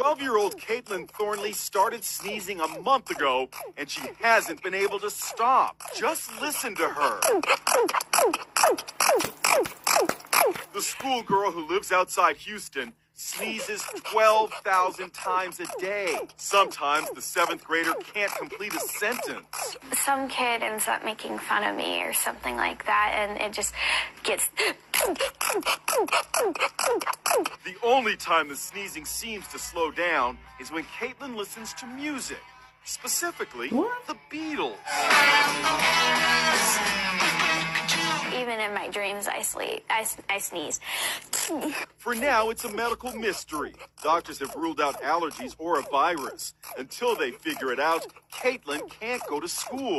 12-year-old Caitlin Thornley started sneezing a month ago, and she hasn't been able to stop. Just listen to her. The schoolgirl who lives outside Houston sneezes 12,000 times a day. Sometimes the 7th grader can't complete a sentence. Some kid ends up making fun of me or something like that, and it just gets... The only time the sneezing seems to slow down is when Caitlin listens to music, specifically the Beatles. Even in my dreams, I sneeze. For now, it's a medical mystery. Doctors have ruled out allergies or a virus. Until they figure it out, Caitlin can't go to school.